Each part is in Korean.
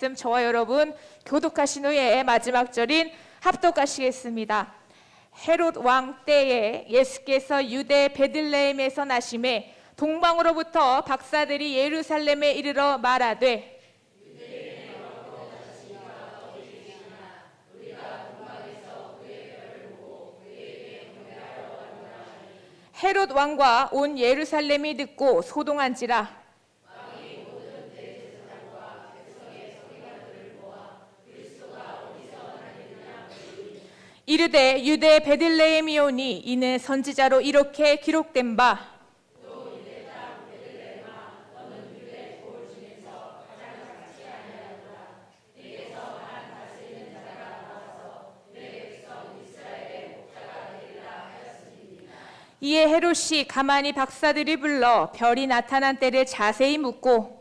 말씀 저와 여러분 교독하신 후에 마지막 절인 합독하시겠습니다. 헤롯 왕 때에 예수께서 유대 베들레헴에서 나심에 동방으로부터 박사들이 예루살렘에 이르러 말하되 헤롯 왕과 온 예루살렘이 듣고 소동한지라. 이르되 유대 베들레헴이오니 이는 선지자로 이렇게 기록된 바 이에 헤롯이 가만히 박사들이 불러 별이 나타난 때를 자세히 묻고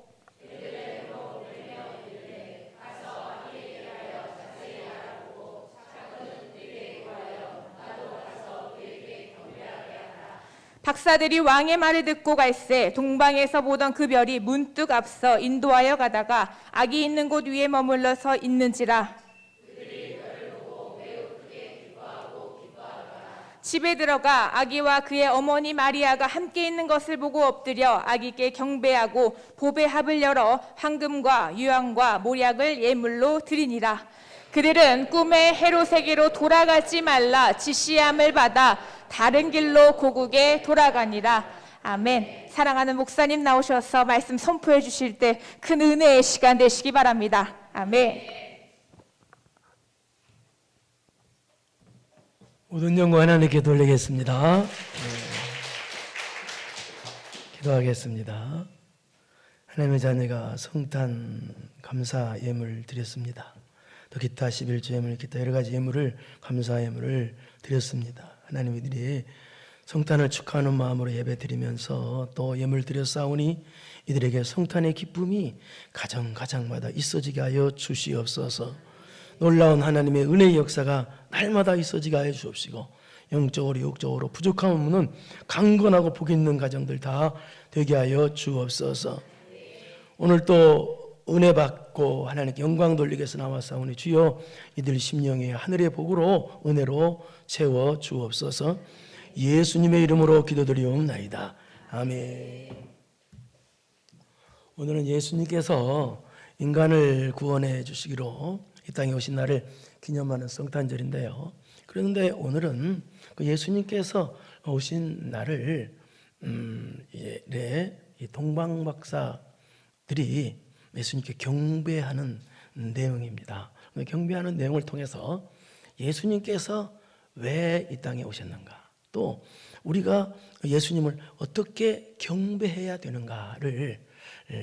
박사들이 왕의 말을 듣고 갈새 동방에서 보던 그 별이 문득 앞서 인도하여 가다가 아기 있는 곳 위에 머물러 서 있는지라. 집에 들어가 아기와 그의 어머니 마리아가 함께 있는 것을 보고 엎드려 아기께 경배하고 보배 합을 열어 황금과 유황과 모략을 예물로 드리니라. 그들은 꿈에 헤롯에게로 돌아가지 말라 지시함을 받아 다른 길로 고국에 돌아가니라. 아멘. 사랑하는 목사님 나오셔서 말씀 선포해 주실 때 큰 은혜의 시간 되시기 바랍니다. 아멘. 모든 영광 하나님께 돌리겠습니다. 기도하겠습니다. 하나님의 자녀가 성탄 감사 예물 드렸습니다. 또 기타 11조 예물, 기타 여러 가지 예물을 감사 예물을 드렸습니다. 하나님 이들이 성탄을 축하하는 마음으로 예배 드리면서 또 예물 드렸사오니 이들에게 성탄의 기쁨이 가정가정마다 있어지게 하여 주시옵소서. 놀라운 하나님의 은혜의 역사가 날마다 있어지게 하여 주옵시고 영적으로 육적으로 부족함 없는 강건하고 복 있는 가정들 다 되게 하여 주옵소서. 오늘 또 은혜 받고 하나님께 영광 돌리기 위해서 나왔사오니 주여 이들 심령의 하늘의 복으로 은혜로 채워 주옵소서. 예수님의 이름으로 기도드리옵나이다. 아멘. 오늘은 예수님께서 인간을 구원해 주시기로 이 땅에 오신 날을 기념하는 성탄절인데요. 그런데 오늘은 그 예수님께서 오신 날을 동방박사들이 예수님께 경배하는 내용입니다. 경배하는 내용을 통해서 예수님께서 왜 이 땅에 오셨는가, 또 우리가 예수님을 어떻게 경배해야 되는가를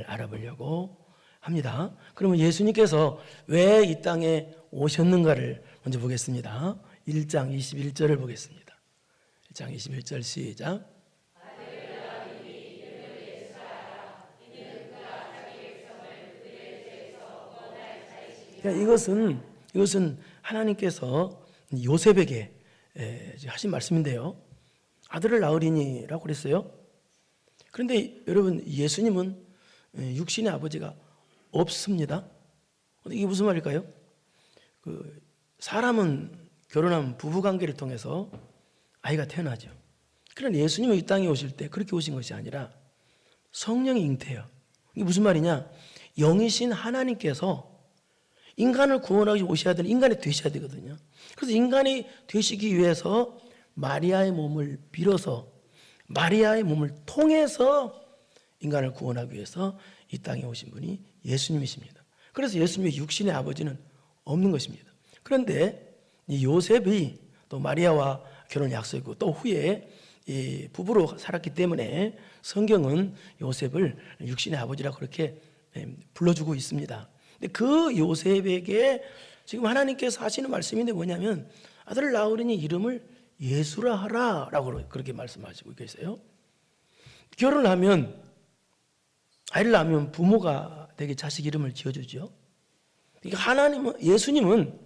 알아보려고 합니다. 그러면 예수님께서 왜 이 땅에 오셨는가를 먼저 보겠습니다. 1장 21절을 보겠습니다. 1장 21절 시작. 이것은 하나님께서 요셉에게 하신 말씀인데요. 아들을 낳으리니라고 그랬어요. 그런데 여러분, 예수님은 육신의 아버지가 없습니다. 이게 무슨 말일까요? 사람은 결혼하면 부부관계를 통해서 아이가 태어나죠. 그런데 예수님은 이 땅에 오실 때 그렇게 오신 것이 아니라 성령이 잉태해요. 이게 무슨 말이냐? 영이신 하나님께서 인간을 구원하기 오셔야 되는 인간이 되셔야 되거든요. 그래서 인간이 되시기 위해서 마리아의 몸을 빌어서 마리아의 몸을 통해서 인간을 구원하기 위해서 이 땅에 오신 분이 예수님이십니다. 그래서 예수님의 육신의 아버지는 없는 것입니다. 그런데 이 요셉이 또 마리아와 결혼 약속이고 또 후에 이 부부로 살았기 때문에 성경은 요셉을 육신의 아버지라고 그렇게 불러주고 있습니다. 근데 그 요셉에게 지금 하나님께서 하시는 말씀인데 뭐냐면 아들을 낳으리니 이름을 예수라 하라 라고 그렇게 말씀하시고 계세요. 결혼을 하면, 아이를 낳으면 부모가 되게 자식 이름을 지어주죠. 그러니까 예수님은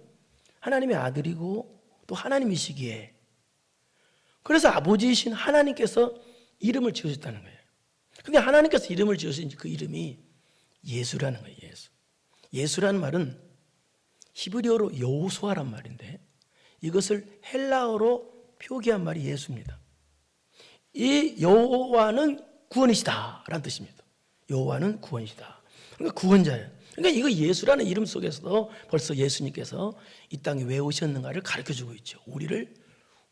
하나님의 아들이고 또 하나님이시기에, 그래서 아버지이신 하나님께서 이름을 지으셨다는 거예요. 근데 하나님께서 이름을 지으신 그 이름이 예수라는 거예요. 예수. 예수라는 말은 히브리어로 여호수아란 말인데 이것을 헬라어로 표기한 말이 예수입니다. 이 여호와는 구원이시다라는 뜻입니다. 여호와는 구원이시다. 그러니까 구원자예요. 그러니까 이거 예수라는 이름 속에서도 벌써 예수님께서 이 땅에 왜 오셨는가를 가르쳐주고 있죠. 우리를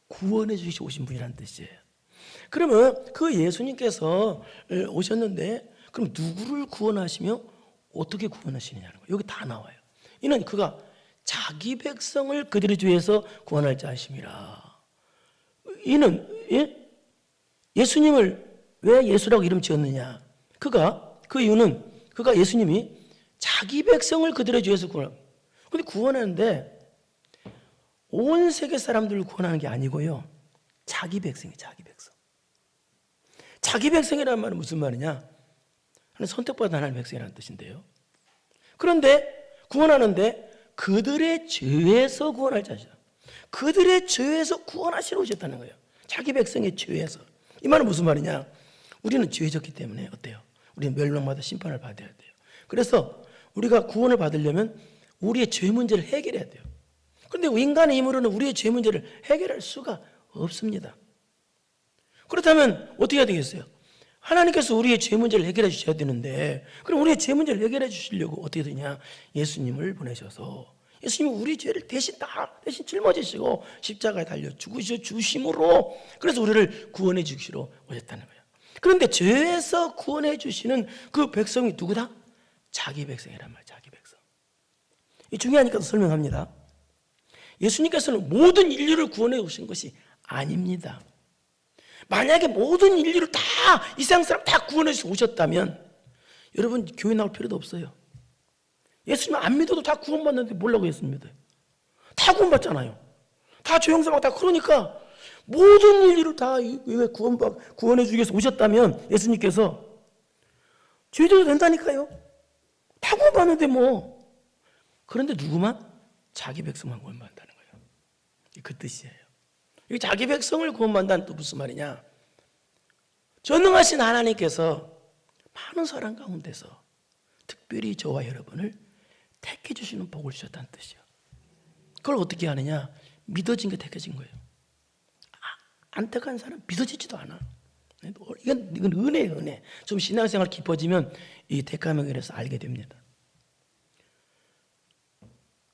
구원해 주시고 오신 분이라는 뜻이에요. 그러면 그 예수님께서 오셨는데 그럼 누구를 구원하시며 어떻게 구원하시느냐는 거예요. 여기 다 나와요. 이는 그가 자기 백성을 그들의 죄에서 구원할 자심이라. 이는 예수님을 왜 예수라고 이름 지었느냐? 그 이유는 그가 예수님이 자기 백성을 그들의 죄에서 구원하고. 근데 구원하는데 온 세계 사람들을 구원하는 게 아니고요. 자기 백성이 자기 백성. 자기 백성이라는 말은 무슨 말이냐? 선택받은 하나님의 백성이라는 뜻인데요. 그런데 구원하는데 그들의 죄에서 구원할 자시다. 그들의 죄에서 구원하시러 오셨다는 거예요. 자기 백성의 죄에서. 이 말은 무슨 말이냐? 우리는 죄졌기 때문에 어때요? 우리는 멸망받아 심판을 받아야 돼요. 그래서 우리가 구원을 받으려면 우리의 죄 문제를 해결해야 돼요. 그런데 인간의 힘으로는 우리의 죄 문제를 해결할 수가 없습니다. 그렇다면 어떻게 해야 되겠어요? 하나님께서 우리의 죄 문제를 해결해 주셔야 되는데 그럼 우리의 죄 문제를 해결해 주시려고 어떻게 되냐? 예수님을 보내셔서 예수님이 우리 죄를 대신 짊어지시고 십자가에 달려 죽으셔 주심으로 그래서 우리를 구원해 주시러 오셨다는 거예요. 그런데 죄에서 구원해 주시는 그 백성이 누구다? 자기 백성이란 말이에요. 자기 백성. 이 중요하니까 설명합니다. 예수님께서는 모든 인류를 구원해 오신 것이 아닙니다. 만약에 모든 인류를 다 이 세상 사람 다 구원해 오셨다면 여러분 교회 나올 필요도 없어요. 예수님 안 믿어도 다 구원받는데 뭐라고 했습니다. 다 구원받잖아요. 다 죄용서받고 다 그러니까 모든 인류를 다 구원해 주기 위해서 오셨다면 예수님께서 죄져도 된다니까요. 다 구원받는데 뭐. 그런데 누구만? 자기 백성만 구원받는다는 거예요. 그 뜻이에요. 이 자기 백성을 구원받는다는 또 무슨 말이냐? 전능하신 하나님께서 많은 사람 가운데서 특별히 저와 여러분을 택해 주시는 복을 주셨다는 뜻이에요. 그걸 어떻게 하느냐? 믿어진 게 택해진 거예요. 안 택한 사람 믿어지지도 않아. 이건 은혜예요, 은혜. 좀 신앙생활 깊어지면 이 택함에 대해서 알게 됩니다.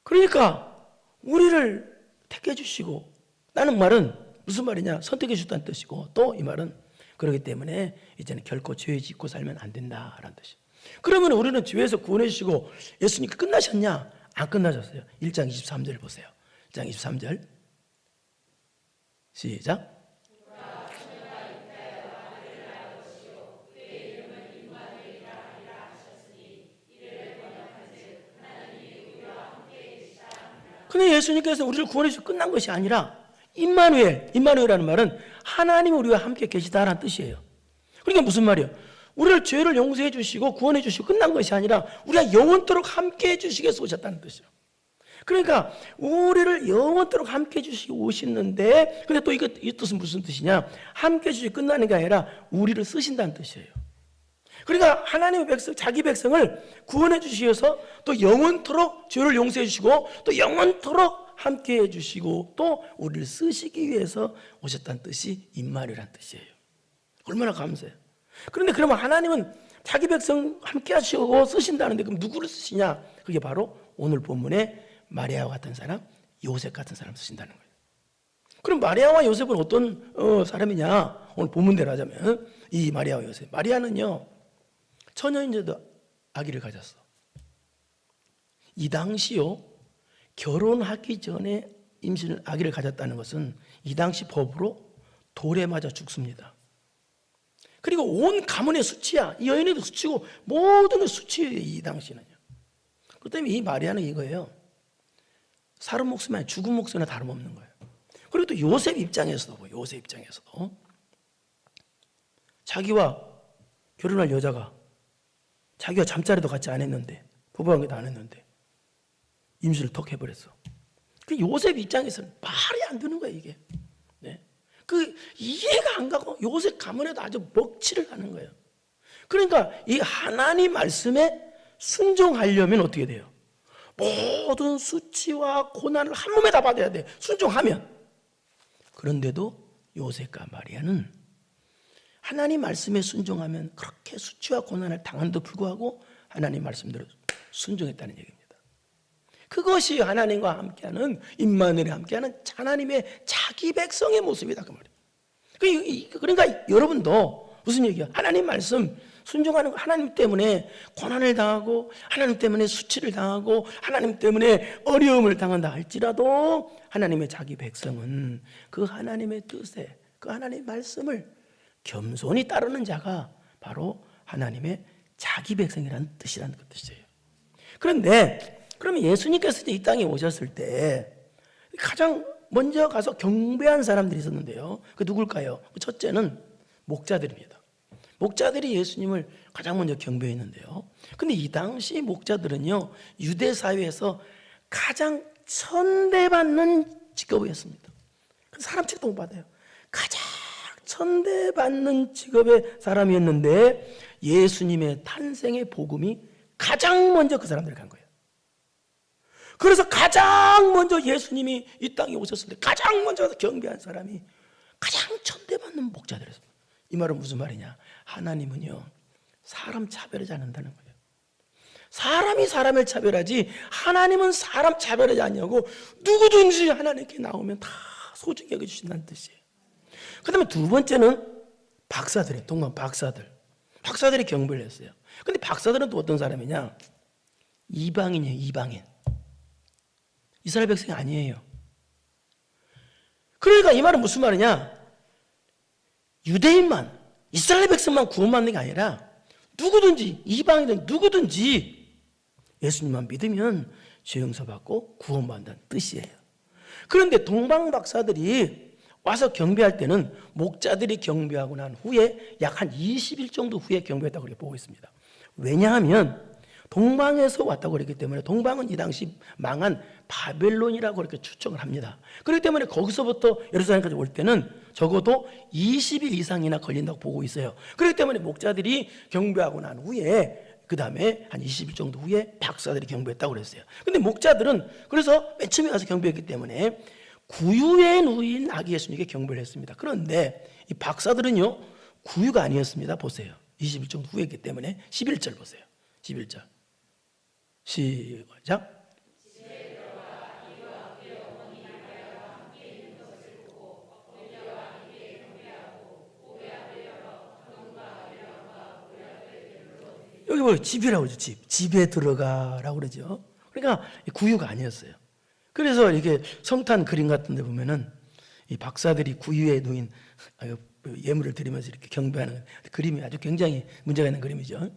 그러니까 우리를 택해 주시고 라는 말은 무슨 말이냐? 선택해 주셨다는 뜻이고 또 이 말은 그렇기 때문에 이제는 결코 죄 짓고 살면 안 된다라는 뜻이에요. 그러면 우리는 죄에서 구원해 주시고 예수님 끝나셨냐? 안 끝나셨어요. 1장 23절 보세요. 1장 23절 시작. 근데 예수님께서 우리를 구원해 주시고 끝난 것이 아니라 임마누엘이라는 말은 하나님이 우리와 함께 계시다라는 뜻이에요. 그러니까 무슨 말이에요? 우리를 죄를 용서해 주시고 구원해 주시고 끝난 것이 아니라 우리가 영원토록 함께 해 주시기 위해서 오셨다는 뜻이에요. 그러니까 우리를 영원토록 함께 해 주시고 오시는데 근데 또 이 뜻은 무슨 뜻이냐? 함께 해 주시고 끝나는 게 아니라 우리를 쓰신다는 뜻이에요. 그러니까 하나님의 백성, 자기 백성을 구원해 주시기 위해서 또 영원토록 죄를 용서해 주시고 또 영원토록 함께 해주시고 또 우리를 쓰시기 위해서 오셨다는 뜻이 임마누엘이라는 뜻이에요. 얼마나 감사해요. 그런데 그러면 하나님은 자기 백성 함께 하시고 쓰신다는데 그럼 누구를 쓰시냐? 그게 바로 오늘 본문에 마리아와 같은 사람, 요셉 같은 사람 쓰신다는 거예요. 그럼 마리아와 요셉은 어떤 사람이냐? 오늘 본문대로 하자면 이 마리아와 요셉. 마리아는요 처녀인데도 아기를 가졌어. 이 당시요 결혼하기 전에 임신을 아기를 가졌다는 것은 이 당시 법으로 돌에 맞아 죽습니다. 그리고 온 가문의 수치야. 이 여인에도 수치고 모든 게 수치예요. 이 당시는요. 그렇기 때문에 이 마리아는 이거예요. 살은 목숨이 아니라 죽은 목숨이나 다름없는 거예요. 그리고 또 요셉 입장에서도 자기와 결혼할 여자가 자기와 잠자리도 같이 안 했는데 부부관계도 안 했는데 임신을 턱 해버렸어. 그 요셉 입장에서는 말이 안 되는 거예요, 이게. 네. 그 이해가 안 가고 요셉 가문에도 아주 먹칠을 하는 거예요. 그러니까 이 하나님 말씀에 순종하려면 어떻게 돼요? 모든 수치와 고난을 한 몸에 다 받아야 돼. 순종하면. 그런데도 요셉과 마리아는 하나님 말씀에 순종하면 그렇게 수치와 고난을 당한데도 불구하고 하나님 말씀대로 순종했다는 얘기입니다. 그것이 하나님과 함께하는, 임마누엘과 함께하는 하나님의 자기 백성의 모습이다, 그 말이에요. 그러니까 여러분도 무슨 얘기야? 하나님 말씀 순종하는 거, 하나님 때문에 고난을 당하고 하나님 때문에 수치를 당하고 하나님 때문에 어려움을 당한다 할지라도 하나님의 자기 백성은 그 하나님의 뜻에, 그 하나님의 말씀을 겸손히 따르는 자가 바로 하나님의 자기 백성이라는 뜻이라는 그 뜻이에요. 그런데 그러면 예수님께서 이 땅에 오셨을 때 가장 먼저 가서 경배한 사람들이 있었는데요. 그 누굴까요? 첫째는 목자들입니다. 목자들이 예수님을 가장 먼저 경배했는데요. 근데 이 당시 목자들은요, 유대 사회에서 가장 천대받는 직업이었습니다. 사람 취급도 못 받아요. 가장 천대받는 직업의 사람이었는데 예수님의 탄생의 복음이 가장 먼저 그 사람들을 간 거예요. 그래서 가장 먼저 예수님이 이 땅에 오셨을 때 가장 먼저 경배한 사람이 가장 천대받는 목자들이었습니다. 이 말은 무슨 말이냐? 하나님은요, 사람 차별하지 않는다는 거예요. 사람이 사람을 차별하지 하나님은 사람 차별하지 않냐고. 누구든지 하나님께 나오면 다 소중히 여겨주신다는 뜻이에요. 그 다음에 두 번째는 박사들이에요. 동방 박사들. 박사들이 경배를 했어요. 근데 박사들은 또 어떤 사람이냐? 이방인이에요. 이방인. 이스라엘 백성이 아니에요. 그러니까 이 말은 무슨 말이냐? 유대인만, 이스라엘 백성만 구원받는 게 아니라 누구든지, 이방인은 누구든지 예수님만 믿으면 죄 용서받고 구원받는다는 뜻이에요. 그런데 동방 박사들이 와서 경배할 때는 목자들이 경배하고 난 후에 약 한 20일 정도 후에 경배했다고 그렇게 보고 있습니다. 왜냐하면 동방에서 왔다고 그랬기 때문에, 동방은 이 당시 망한 바벨론이라고 그렇게 추정을 합니다. 그렇기 때문에 거기서부터 예루살렘까지 올 때는 적어도 20일 이상이나 걸린다고 보고 있어요. 그렇기 때문에 목자들이 경배하고 난 후에 그 다음에 한 20일 정도 후에 박사들이 경배했다고 그랬어요. 근데 목자들은 그래서 맨 처음에 와서 경배했기 때문에 구유에 누인 아기 예수님께 경배를 했습니다. 그런데 이 박사들은요, 구유가 아니었습니다. 보세요. 20일 정도 후였기 때문에 11절 보세요. 11절. 시작. 여기 뭐예요? 집이라고 그러죠. 집. 집에 들어가라고 그러죠. 그러니까 구유가 아니었어요. 그래서 이렇게 성탄 그림 같은 데 보면은 이 박사들이 구유에 놓인 예물을 드리면서 이렇게 경배하는 그림이 아주 굉장히 문제가 있는 그림이죠.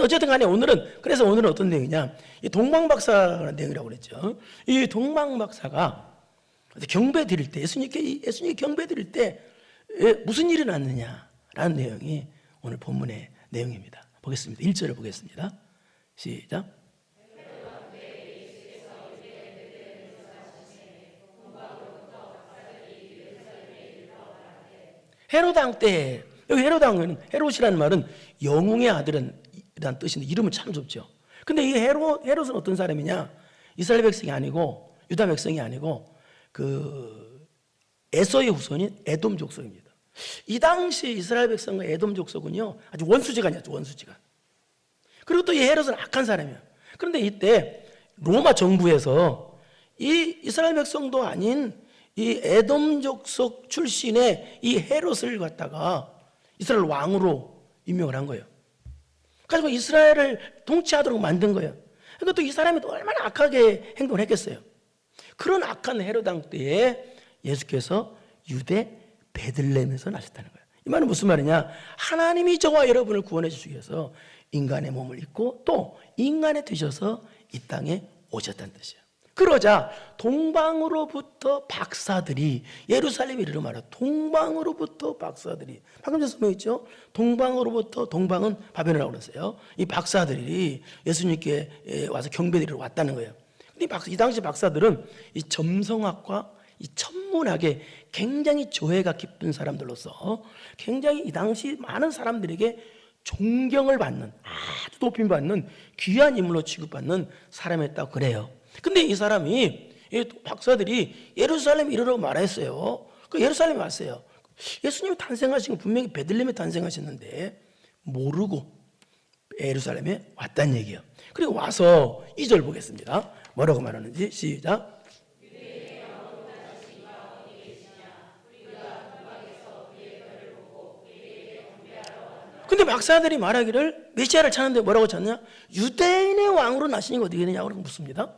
어쨌든 간에 오늘은 어떤 내용이냐? 이 동방박사라는 내용이라고 그랬죠. 이 동방박사가 경배 드릴 때, 예수님께 경배 드릴 때 무슨 일이 났느냐라는 내용이 오늘 본문의 내용입니다. 보겠습니다. 1절을 보겠습니다. 시작. 헤롯 왕 때, 여기 헤롯이라는 말은 영웅의 아들이라는 뜻인데 이름은 참 좁죠. 근데 이 헤롯은 어떤 사람이냐? 이스라엘 백성이 아니고 유다 백성이 아니고 그 에서의 후손인 에돔 족속입니다. 이 당시 이스라엘 백성과 에돔 족속은요, 아주 원수지간이었죠. 원수지간. 그리고 또 이 헤롯은 악한 사람이에요. 그런데 이때 로마 정부에서 이 이스라엘 백성도 아닌 이 에돔 족속 출신의 이 헤롯을 갖다가 이스라엘 왕으로 임명을 한 거예요. 그래서 이스라엘을 통치하도록 만든 거예요. 그러니까 또 이 사람이 또 얼마나 악하게 행동을 했겠어요. 그런 악한 헤롯 왕 때에 예수께서 유대 베들레헴에서 나셨다는 거예요. 이 말은 무슨 말이냐? 하나님이 저와 여러분을 구원해 주시기 위해서 인간의 몸을 입고 또 인간에 되셔서 이 땅에 오셨다는 뜻이에요. 그러자 동방으로부터 박사들이, 예루살렘에 이르러 말하 동방으로부터 박사들이, 방금 전에 설명했죠? 동방은 바벨론이라고 그랬어요. 이 박사들이 예수님께 와서 경배드리러 왔다는 거예요. 근데 이 당시 박사들은 이 점성학과 이 천문학에 굉장히 조예가 깊은 사람들로서 굉장히 이 당시 많은 사람들에게 존경을 받는, 아주 높임 받는 귀한 인물로 취급받는 사람이었다고 그래요. 근데 이 사람이, 이 박사들이 예루살렘 이르러 말했어요. 그 예루살렘에 왔어요. 예수님이 탄생하신 건 분명히 베들레헴에 탄생하셨는데 모르고 예루살렘에 왔다는 얘기예요. 그리고 와서 2절 보겠습니다. 뭐라고 말하는지 시작. 근데 박사들이 말하기를 메시아를 찾는데 뭐라고 찾냐? 유대인의 왕으로 나시니까 어떻게 되냐고 묻습니다.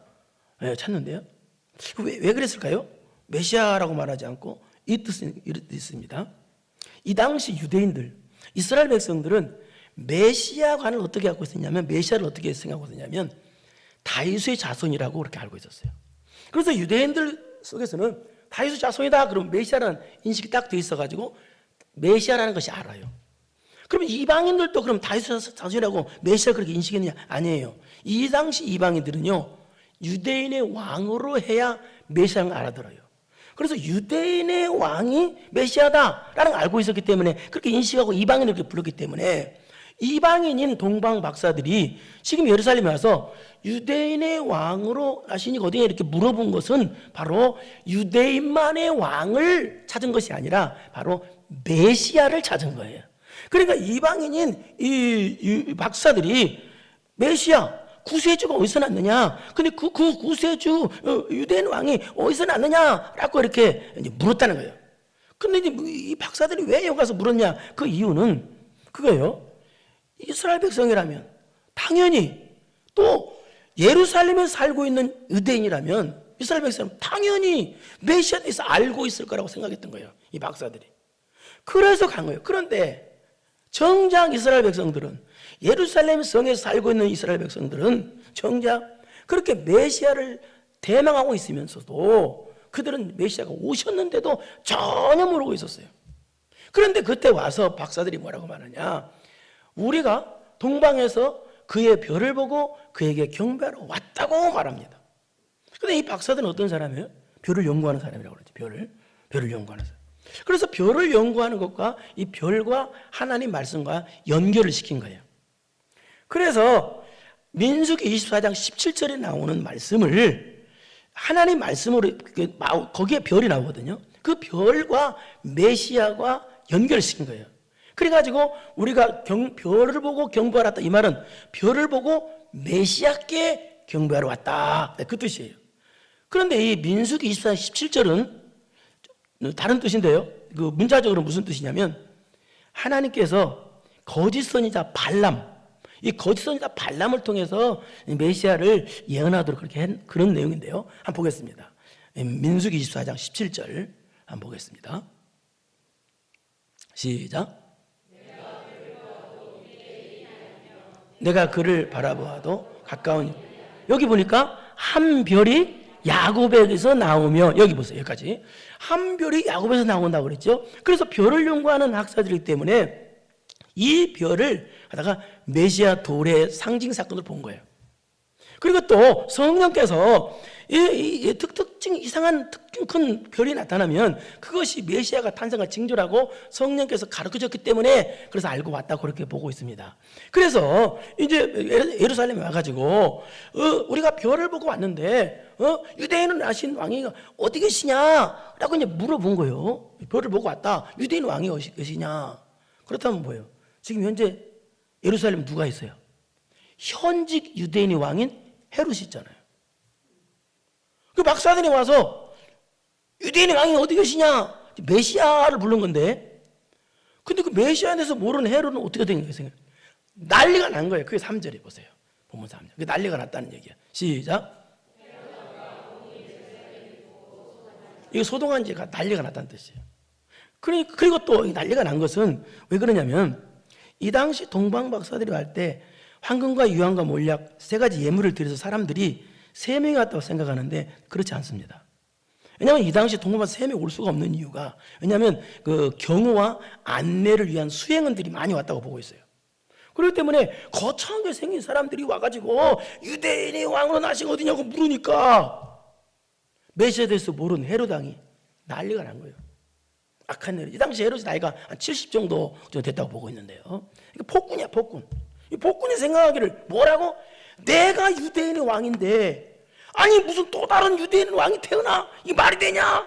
네, 찾는데요. 왜 그랬을까요? 메시아라고 말하지 않고 이 뜻이 있습니다. 이 당시 유대인들, 이스라엘 백성들은 메시아관을 어떻게 갖고 있었냐면, 메시아를 어떻게 생각하고 있었냐면 다윗의 자손이라고 그렇게 알고 있었어요. 그래서 유대인들 속에서는 다윗의 자손이다 그러면 메시아라는 인식이 딱 돼 있어가지고 메시아라는 것이 알아요. 그러면 이방인들도 그럼 다윗의 자손이라고 메시아 그렇게 인식했느냐? 아니에요. 이 당시 이방인들은요, 유대인의 왕으로 해야 메시아를 알아들어요. 그래서 유대인의 왕이 메시아다라는 걸 알고 있었기 때문에 그렇게 인식하고 이방인을 그렇게 불렀기 때문에 이방인인 동방 박사들이 지금 예루살렘에 와서 유대인의 왕으로 하시니까 어디에 이렇게 물어본 것은 바로 유대인만의 왕을 찾은 것이 아니라 바로 메시아를 찾은 거예요. 그러니까 이방인인 이 박사들이 메시아, 구세주가 어디서 났느냐? 근데 그 구세주 유대인 왕이 어디서 났느냐라고 이렇게 이제 물었다는 거예요. 근데 이제 이 박사들이 왜 여기 가서 물었냐? 그 이유는 그거예요. 이스라엘 백성이라면 당연히, 또 예루살렘에 살고 있는 유대인이라면 이스라엘 백성은 당연히 메시아에 대해서 알고 있을 거라고 생각했던 거예요. 이 박사들이. 그래서 간 거예요. 그런데 정작 이스라엘 백성들은, 예루살렘 성에서 살고 있는 이스라엘 백성들은 정작 그렇게 메시아를 대망하고 있으면서도 그들은 메시아가 오셨는데도 전혀 모르고 있었어요. 그런데 그때 와서 박사들이 뭐라고 말하냐? 우리가 동방에서 그의 별을 보고 그에게 경배하러 왔다고 말합니다. 그런데 이 박사들은 어떤 사람이에요? 별을 연구하는 사람이라고 그러죠. 별을 연구하는 사람. 그래서 별을 연구하는 것과 이 별과 하나님 말씀과 연결을 시킨 거예요. 그래서 민수기 24장 17절에 나오는 말씀을 하나님 말씀으로, 거기에 별이 나오거든요. 그 별과 메시아가 연결시킨 거예요. 그래가지고 우리가 별을 보고 경배하러 왔다, 이 말은 별을 보고 메시아께 경배하러 왔다, 그 뜻이에요. 그런데 이 민수기 24장 17절은 다른 뜻인데요, 그 문자적으로 무슨 뜻이냐면 하나님께서 거짓 선지자 발람, 이 거짓 선지자 발람을 통해서 메시아를 예언하도록 그렇게 한 그런 내용인데요. 한번 보겠습니다. 민수기 24장 17절 한번 보겠습니다. 시작. 내가 그를 바라보아도 가까운, 여기 보니까 한 별이 야곱에게서 나오며, 여기 보세요. 여기까지 한 별이 야곱에서 나온다고 그랬죠. 그래서 별을 연구하는 학자들이기 때문에 이 별을 하다가 메시아 도래의 상징 사건을 본 거예요. 그리고 또 성령께서 특징 이상한 특징 큰 별이 나타나면 그것이 메시아가 탄생할 징조라고 성령께서 가르쳐줬기 때문에 그래서 알고 왔다고 그렇게 보고 있습니다. 그래서 이제 예루살렘에 와가지고 우리가 별을 보고 왔는데 유대인은 나신 왕이 어디 계시냐라고 이제 물어본 거예요. 별을 보고 왔다. 유대인 왕이 어디 계시냐? 그렇다면 뭐예요? 지금 현재 예루살렘 누가 있어요? 현직 유대인의 왕인 헤롯이 있잖아요. 그 박사들이 와서 유대인의 왕이 어디 계시냐? 메시아를 부른 건데, 근데 그 메시아에 대해서 모르는 헤롯은 어떻게 된 거예요? 난리가 난 거예요. 그게 3절에 보세요. 본문 3절. 그게 난리가 났다는 얘기야. 시작. 이거 소동한 지가 난리가 났다는 뜻이에요. 그리고 또 난리가 난 것은 왜 그러냐면 이 당시 동방 박사들이 할 때 황금과 유황과 몰약 세 가지 예물을 드려서 사람들이 3명이 왔다고 생각하는데 그렇지 않습니다. 왜냐하면 이 당시 동방 박사 3명이 올 수가 없는 이유가, 왜냐하면 그 경호와 안내를 위한 수행원들이 많이 왔다고 보고 있어요. 그렇기 때문에 거창하게 생긴 사람들이 와가지고 유대인의 왕으로 나신 어디냐고 물으니까 메시아에 대해서 모르는 헤롯 왕이 난리가 난 거예요. 악한 헤롯. 이 당시 헤롯이 나이가 한 70 정도 됐다고 보고 있는데요. 이게 폭군이야, 폭군. 이 폭군이 생각하기를 뭐라고? 내가 유대인의 왕인데 아니 무슨 또 다른 유대인 왕이 태어나? 이 말이 되냐?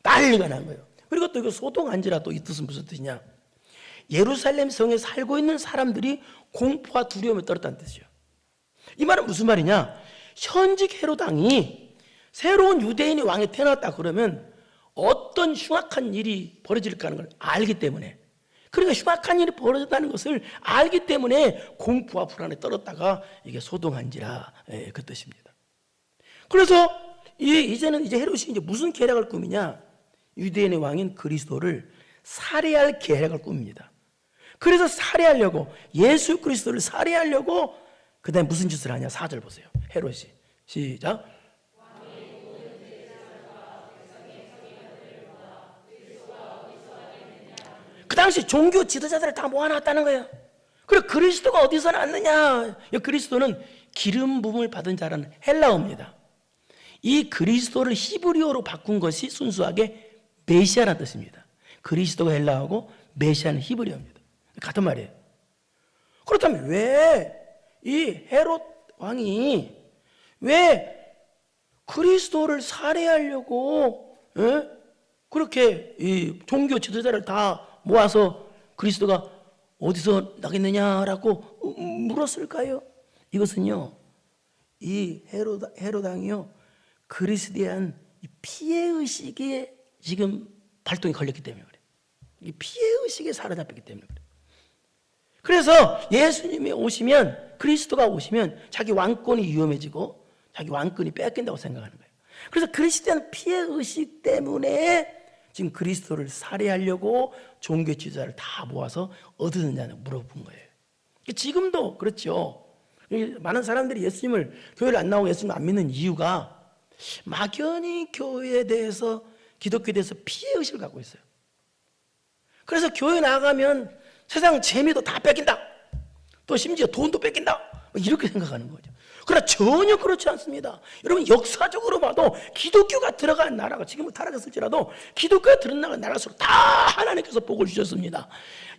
난리가 난 거예요. 그리고 또 이거 소동한지라 또 이 뜻은 무슨 뜻이냐? 예루살렘 성에 살고 있는 사람들이 공포와 두려움에 떨었다는 뜻이에요. 이 말은 무슨 말이냐? 현직 헤롯 왕이 새로운 유대인이 왕이 태어났다 그러면 어떤 흉악한 일이 벌어질까 하는 걸 알기 때문에, 그러니까 흉악한 일이 벌어졌다는 것을 알기 때문에 공포와 불안에 떨었다가 이게 소동한지라, 그 뜻입니다. 그래서 이제는 이제 헤롯이 이제 무슨 계략을 꾸미냐? 유대인의 왕인 그리스도를 살해할 계략을 꾸밉니다. 그래서 살해하려고, 예수 그리스도를 살해하려고 그 다음에 무슨 짓을 하냐? 4절 보세요. 헤롯이 시작. 그 당시 종교 지도자들을 다 모아놨다는 거예요. 그리고 그리스도가 어디서 났느냐? 그리스도는 기름 부음을 받은 자라는 헬라어입니다. 이 그리스도를 히브리어로 바꾼 것이 순수하게 메시아라는 뜻입니다. 그리스도가 헬라어고 메시아는 히브리어입니다. 같은 말이에요. 그렇다면 왜 이 헤롯 왕이 왜 그리스도를 살해하려고 그렇게 이 종교 지도자를 다 모아서 그리스도가 어디서 나겠느냐라고 물었을까요? 이것은요, 이 헤롯 왕이요, 그리스도에 대한 피해의식에 지금 발동이 걸렸기 때문에 그래요. 이 피해의식에 사로잡혔기 때문에 그래요. 그래서 예수님이 오시면, 그리스도가 오시면 자기 왕권이 위험해지고 자기 왕권이 뺏긴다고 생각하는 거예요. 그래서 그리스도에 대한 피해의식 때문에 지금 그리스도를 살해하려고 종교 지도자를 다 모아서 어디서 냐고 물어본 거예요. 지금도 그렇죠. 많은 사람들이 예수님을, 교회를 안 나오고 예수님을 안 믿는 이유가 막연히 교회에 대해서, 기독교에 대해서 피해의식을 갖고 있어요. 그래서 교회 나가면 세상 재미도 다 뺏긴다, 또 심지어 돈도 뺏긴다, 이렇게 생각하는 거죠. 그러나 전혀 그렇지 않습니다. 여러분, 역사적으로 봐도 기독교가 들어간 나라가, 지금은 타락했을지라도 기독교가 들어간 나라일수록 다 하나님께서 복을 주셨습니다.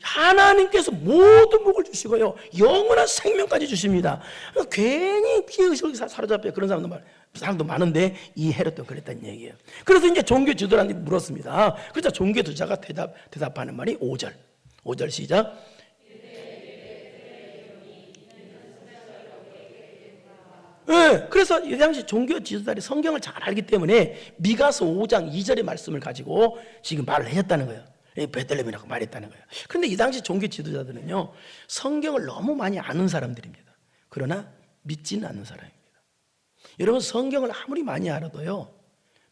하나님께서 모든 복을 주시고요, 영원한 생명까지 주십니다. 그러니까 괜히 피해의식을 사로잡혀 그런 사람도 많은데 이 헤롯도 그랬다는 얘기예요. 그래서 이제 종교 지도자한테 물었습니다. 그래서 종교 지도자가 대답하는 말이 5절 시작. 네, 그래서 이 당시 종교 지도자들이 성경을 잘 알기 때문에 미가서 5장 2절의 말씀을 가지고 지금 말을 했다는 거예요. 베들레헴이라고 말했다는 거예요. 그런데 이 당시 종교 지도자들은요, 성경을 너무 많이 아는 사람들입니다. 그러나 믿지는 않는 사람입니다. 여러분, 성경을 아무리 많이 알아도요,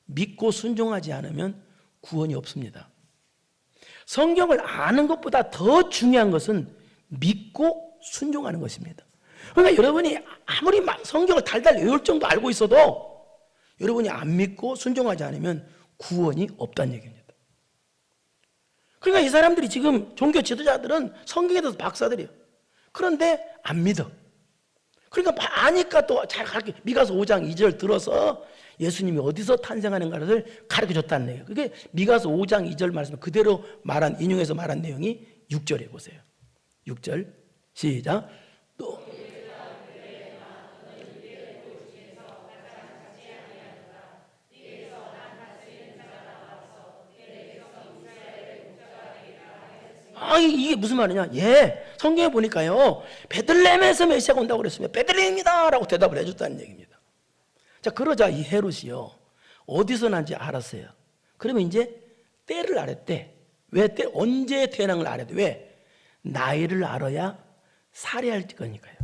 믿고 순종하지 않으면 구원이 없습니다. 성경을 아는 것보다 더 중요한 것은 믿고 순종하는 것입니다. 그러니까 여러분이 아무리 성경을 달달 외울 정도 알고 있어도 여러분이 안 믿고 순종하지 않으면 구원이 없다는 얘기입니다. 그러니까 이 사람들이 지금 종교 지도자들은 성경에 대해서 박사들이에요. 그런데 안 믿어. 그러니까 아니까 또 잘 가르쳐. 미가서 5장 2절 들어서 예수님이 어디서 탄생하는가를 가르쳐줬다는 얘기예요. 그게 미가서 5장 2절 말씀 그대로 인용해서 말한 내용이 6절에 보세요. 6절 시작. 또 이게 무슨 말이냐? 성경에 보니까요, 베들레헴에서 메시아가 온다고 그랬으면 베들레헴이다 라고 대답을 해줬다는 얘기입니다. 자, 그러자 이 헤롯이요, 어디서 난지 알았어요. 그러면 이제 때를 알았대. 왜 언제 태어난 걸 알아야 돼? 왜? 나이를 알아야 살해할 거니까요.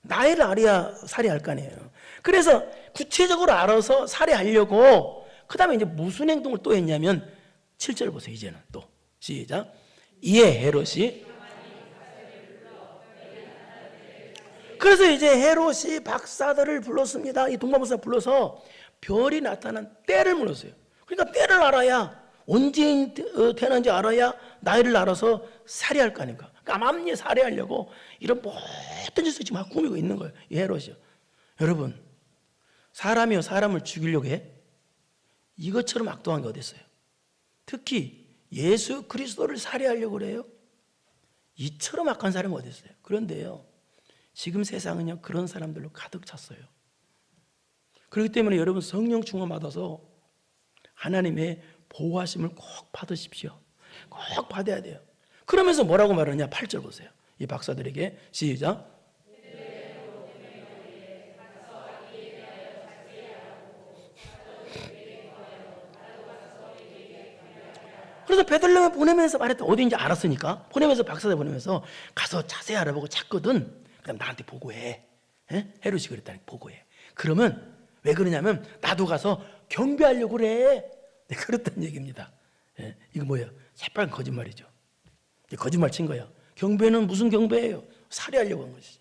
나이를 알아야 살해할 거 아니에요. 그래서 구체적으로 알아서 살해하려고, 그 다음에 이제 무슨 행동을 또 했냐면 7절 보세요. 이제는 또 시작. 이에 헤롯이, 그래서 이제 헤롯이 박사들을 불렀습니다. 이 동방박사 불러서 별이 나타난 때를 물었어요. 그러니까 때를 알아야, 언제 태어난지 알아야 나이를 알아서 살해할 거 아닙니까? 그러니까 암암리에 살해하려고 이런 모든 짓을 지금 막 꾸미고 있는 거예요, 이 헤롯이요. 여러분, 사람이요 사람을 죽이려고 해? 이것처럼 악동한 게 어디 있어요? 특히 예수 그리스도를 살해하려고 그래요? 이처럼 악한 사람이 어디 있어요? 그런데요, 지금 세상은요 그런 사람들로 가득 찼어요. 그렇기 때문에 여러분 성령 충만 받아서 하나님의 보호하심을 꼭 받으십시오. 꼭 받아야 돼요. 그러면서 뭐라고 말하느냐? 8절 보세요. 이 박사들에게 시작. 그래서 베들레헴에 보내면서 말했다. 어디인지 알았으니까 보내면서 박사들 보내면서 가서 자세히 알아보고 찾거든. 그다음 나한테 보고해. 헤롯이 그랬다니 보고해. 그러면 왜 그러냐면 나도 가서 경배하려고 그래. 네, 그렇다는 얘기입니다. 이거 뭐예요? 새빨간 거짓말이죠. 거짓말 친 거예요. 경배는 무슨 경배예요? 살해하려고 한 것이지.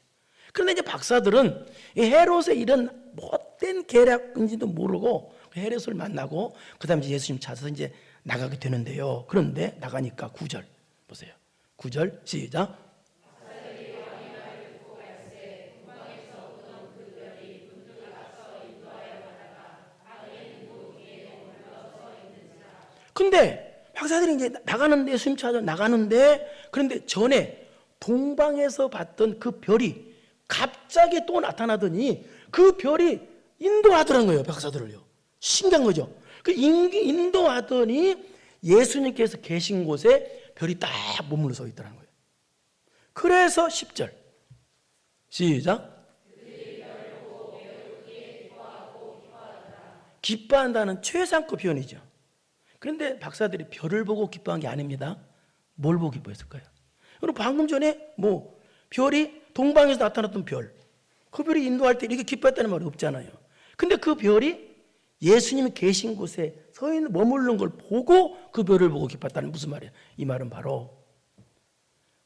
그런데 이제 박사들은 이 헤롯의 이런 못된 계략인지도 모르고 헤롯을 만나고 그다음에 이제 예수님 찾아서 이제 나가게 되는데요. 그런데 나가니까 9절 보세요. 9절 시작. 근데 박사들이 이제 나가는데 예수님 찾아 나가는데 그런데 전에 동방에서 봤던 그 별이 갑자기 또 나타나더니 그 별이 인도하더라는 거예요. 박사들을요. 신기한 거죠. 그 인도하더니 예수님께서 계신 곳에 별이 딱 머물러 서 있더라는 거예요. 그래서 10절 시작. 기뻐한다는 최상급 표현이죠. 그런데 박사들이 별을 보고 기뻐한 게 아닙니다. 뭘 보고 기뻐했을까요? 여러분 방금 전에 뭐 별이 동방에서 나타났던 별, 그 별이 인도할 때 이렇게 기뻐했다는 말이 없잖아요. 근데 그 별이 예수님이 계신 곳에 서 있는 머무르는 걸 보고 그 별을 보고 기뻤다는 무슨 말이에요? 이 말은 바로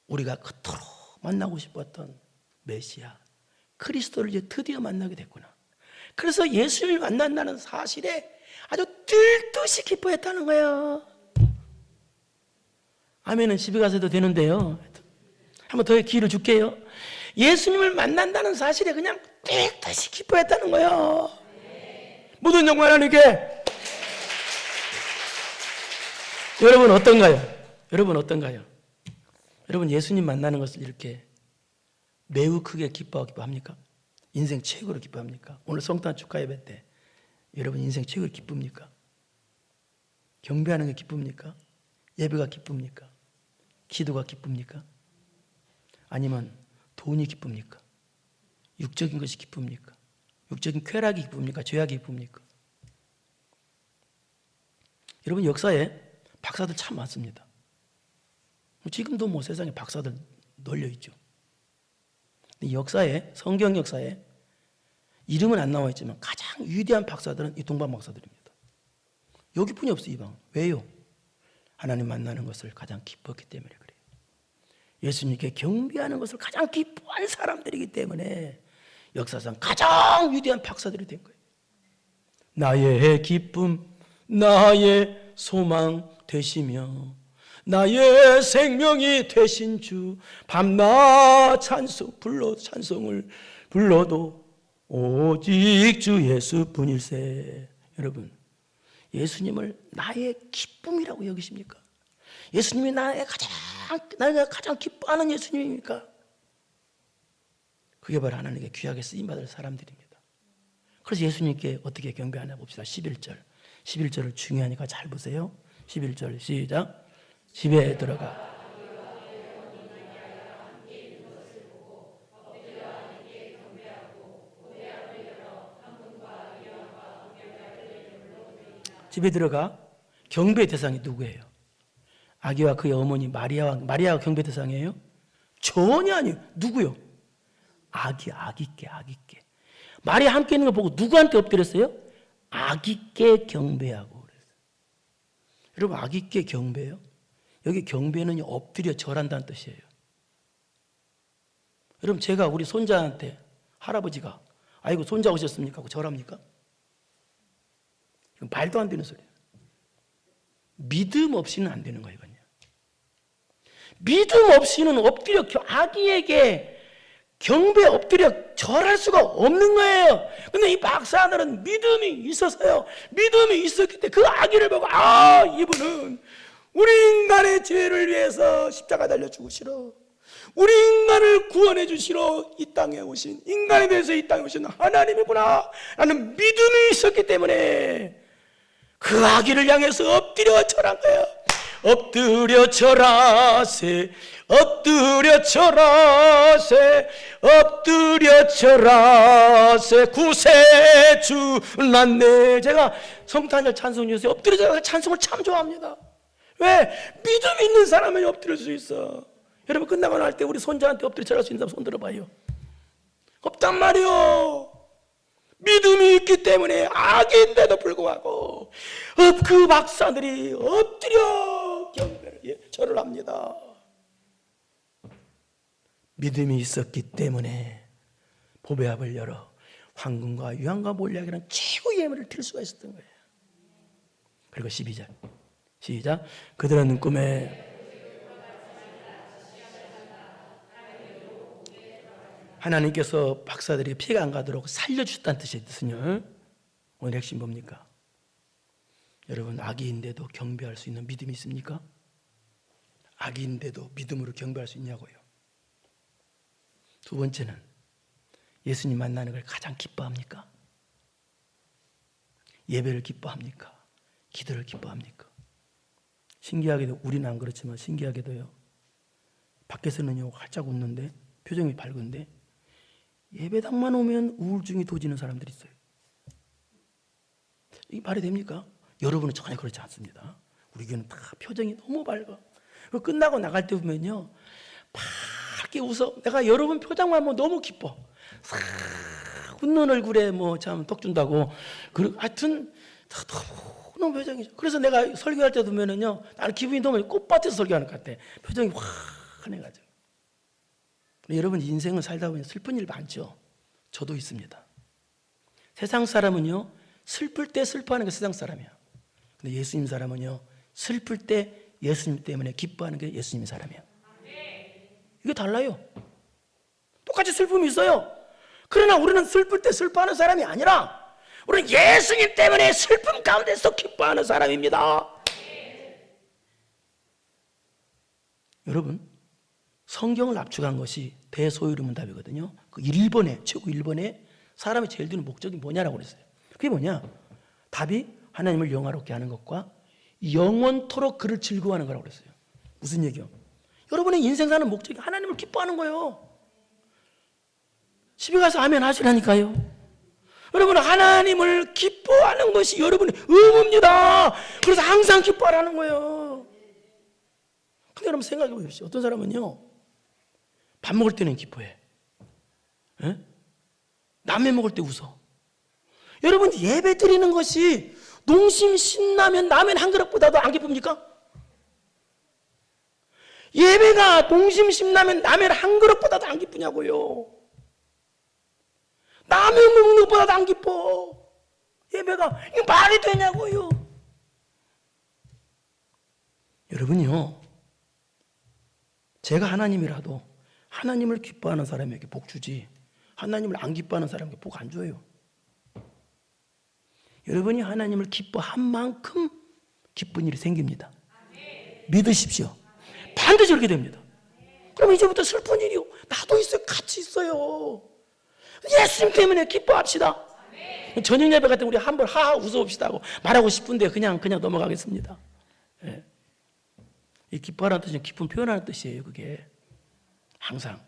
우리가 그토록 만나고 싶었던 메시아 그리스도를 이제 드디어 만나게 됐구나. 그래서 예수님을 만난다는 사실에 아주 뜰듯이 기뻐했다는 거예요. 아멘은 집에 가서 해도 되는데요. 한번 더 기회를 줄게요. 예수님을 만난다는 사실에 그냥 뜰듯이 기뻐했다는 거예요. 모든 영광 하나님께. 여러분 어떤가요? 여러분 어떤가요? 여러분 예수님 만나는 것을 이렇게 매우 크게 기뻐합니까? 인생 최고로 기뻐합니까? 오늘 성탄 축하 예배 때 여러분 인생 최고로 기쁩니까? 경배하는 게 기쁩니까? 예배가 기쁩니까? 기도가 기쁩니까? 아니면 돈이 기쁩니까? 육적인 것이 기쁩니까? 육적인 쾌락이 기쁩니까? 죄악이 기쁩니까? 여러분 역사에 박사들 참 많습니다. 지금도 뭐 세상에 박사들 널려있죠. 역사에 성경 역사에 이름은 안 나와 있지만 가장 위대한 박사들은 이 동방 박사들입니다. 여기뿐이 없어요. 이방. 왜요? 하나님 만나는 것을 가장 기뻤기 때문에 그래요. 예수님께 경배하는 것을 가장 기뻐한 사람들이기 때문에 역사상 가장 위대한 박사들이 된 거예요. 나의 기쁨, 나의 소망 되시며 나의 생명이 되신 주 밤낮 찬송을 불러도 오직 주 예수뿐일세. 여러분 예수님을 나의 기쁨이라고 여기십니까? 예수님이 나가 가장 기뻐하는 예수님입니까? 그게 바로 하나님께 귀하게 쓰임받을 사람들입니다. 그래서 예수님께 어떻게 경배하나 봅시다. 11절을 중요하니까 잘 보세요. 11절 시작. 집에 들어가 경배 대상이 누구예요? 아기와 그의 어머니 마리아가 경배 대상이에요? 전혀 아니에요. 누구요? 아기께. 마리아 함께 있는 걸 보고 누구한테 엎드렸어요? 아기께 경배하고 그랬어요. 여러분 아기께 경배요? 여기 경배는 엎드려 절한다는 뜻이에요. 여러분 제가 우리 손자한테 할아버지가 아이고 손자 오셨습니까? 하고 절합니까? 이건 말도 안 되는 소리예요. 믿음 없이는 안 되는 거예요. 이건요. 믿음 없이는 엎드려 아기에게 경배 엎드려 절할 수가 없는 거예요. 근데 이 박사들은 믿음이 있었어요. 믿음이 있었기 때문에 그 아기를 보고 이분은 우리 인간의 죄를 위해서 십자가 달려 죽으시러 우리 인간을 구원해 주시러 이 땅에 오신, 인간에 대해서 이 땅에 오신 하나님이구나 라는 믿음이 있었기 때문에 그 아기를 향해서 엎드려 절한 거야. 엎드려 절하세, 엎드려 절하세, 엎드려 절하세, 구세주 났네. 제가 성탄절 찬송에서 엎드려 절하세 찬송을 참 좋아합니다. 왜? 믿음 있는 사람은 엎드릴 수 있어. 여러분 끝나고 날 때 우리 손자한테 엎드려 절할 수 있는 사람 손 들어봐요. 없단 말이요. 믿음이 있기 때문에 악인데도 불구하고 그 박사들이 엎드려 경배를 절을 합니다. 믿음이 있었기 때문에 보배합을 열어 황금과 유황과 몰약이라는 최고의 예물을 드릴 수가 있었던 거예요. 그리고 12절 시작. 그들은 꿈에 하나님께서 박사들이 피가 안 가도록 살려주셨다는 뜻이거든요. 오늘 핵심 뭡니까? 여러분 아기인데도 경배할 수 있는 믿음이 있습니까? 아기인데도 믿음으로 경배할 수 있냐고요. 두 번째는 예수님 만나는 걸 가장 기뻐합니까? 예배를 기뻐합니까? 기도를 기뻐합니까? 신기하게도 우리는 안 그렇지만 신기하게도요, 밖에서는요 활짝 웃는데 표정이 밝은데 예배당만 오면 우울증이 도지는 사람들이 있어요. 이게 말이 됩니까? 여러분은 전혀 그렇지 않습니다. 우리 교회는 다 표정이 너무 밝아. 끝나고 나갈 때 보면요 밝게 웃어. 내가 여러분 표정만 보면 너무 기뻐. 싹 웃는 얼굴에 뭐 참 떡 준다고. 하여튼 너무 표정이죠. 그래서 내가 설교할 때 보면은요 나는 기분이 너무 꽃밭에서 설교하는 것 같아. 표정이 환해가지고. 여러분 인생을 살다 보면 슬픈 일 많죠. 저도 있습니다. 세상 사람은요 슬플 때 슬퍼하는 게 세상 사람이야. 근데 예수님 사람은요 슬플 때 예수님 때문에 기뻐하는 게 예수님 사람이야. 이게 달라요. 똑같이 슬픔이 있어요. 그러나 우리는 슬플 때 슬퍼하는 사람이 아니라 우리는 예수님 때문에 슬픔 가운데서 기뻐하는 사람입니다. 여러분 성경을 압축한 것이 대소이루문답이거든요. 그 1번에 최고 1번에 사람이 제일 두는 목적이 뭐냐라고 그랬어요. 그게 뭐냐? 답이 하나님을 영화롭게 하는 것과 영원토록 그를 즐거워하는 거라고 그랬어요. 무슨 얘기요? 여러분의 인생 사는 목적이 하나님을 기뻐하는 거예요. 집에 가서 아멘 하시라니까요. 여러분은 하나님을 기뻐하는 것이 여러분의 의무입니다. 그래서 항상 기뻐하라는 거예요. 근데 여러분 생각해 보십시오. 어떤 사람은요 밥 먹을 때는 기뻐해. 에? 라면 먹을 때 웃어. 여러분 예배 드리는 것이 농심 신라면 라면 한 그릇보다도 안 기쁩니까? 예배가 농심 신라면 라면 한 그릇보다도 안 기쁘냐고요. 라면 먹는 것보다도 안 기뻐. 예배가 이게 말이 되냐고요. 여러분요 제가 하나님이라도 하나님을 기뻐하는 사람에게 복 주지 하나님을 안 기뻐하는 사람에게 복 안 줘요. 여러분이 하나님을 기뻐한 만큼 기쁜 일이 생깁니다. 믿으십시오. 반드시 그렇게 됩니다. 그럼 이제부터 슬픈 일이요 나도 있어요. 같이 있어요. 예수님 때문에 기뻐합시다. 저녁 예배 같은 우리 한번 하하 웃어봅시다 하고 말하고 싶은데 그냥 넘어가겠습니다. 예. 이 기뻐하라는 뜻은 기쁨 표현하는 뜻이에요. 그게 항상.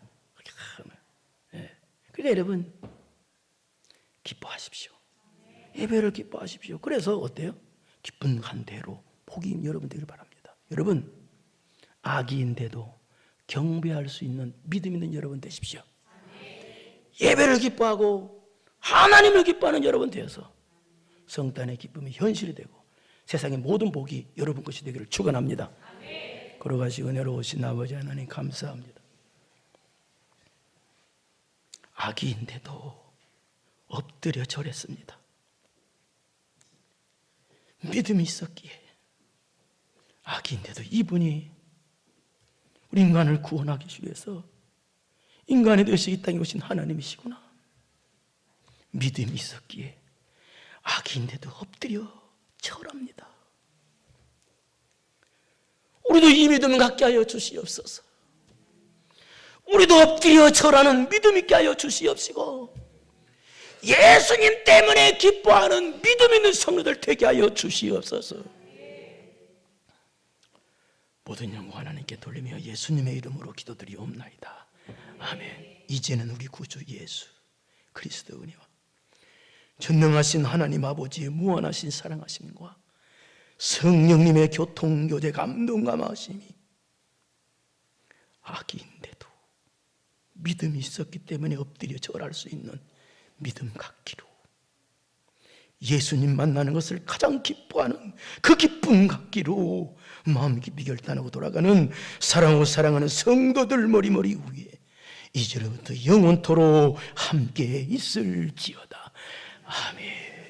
예. 그러니까 여러분 기뻐하십시오. 예배를 기뻐하십시오. 그래서 어때요? 기쁜 한 대로 복이 여러분 되길 바랍니다. 여러분 아기인데도 경배할 수 있는 믿음 있는 여러분 되십시오. 예배를 기뻐하고 하나님을 기뻐하는 여러분 되어서 성탄의 기쁨이 현실이 되고 세상의 모든 복이 여러분 것이 되기를 축원합니다. 걸어가시 은혜로우신 아버지 하나님 감사합니다. 아기인데도 엎드려 절했습니다. 믿음이 있었기에. 아기인데도 이분이 우리 인간을 구원하기 위해서 인간의 되시 이 땅에 오신 하나님이시구나. 믿음이 있었기에 아기인데도 엎드려 절합니다. 우리도 이 믿음을 갖게 하여 주시옵소서. 우리도 엎드려 절하는 믿음 있게 하여 주시옵시고, 예수님 때문에 기뻐하는 믿음 있는 성도들 되게 하여 주시옵소서. 모든 영광 하나님께 돌리며 예수님의 이름으로 기도드리옵나이다. 아멘. 이제는 우리 구주 예수 그리스도 은혜와 전능하신 하나님 아버지의 무한하신 사랑하심과 성령님의 교통교제 감동감하심이 아기인데도 믿음이 있었기 때문에 엎드려 절할 수 있는 믿음 갖기로, 예수님 만나는 것을 가장 기뻐하는 그 기쁨 갖기로 마음 깊이 결단하고 돌아가는 사랑하고 사랑하는 성도들 머리머리 위에 이제로부터 영원토록 함께 있을지어다. 아멘.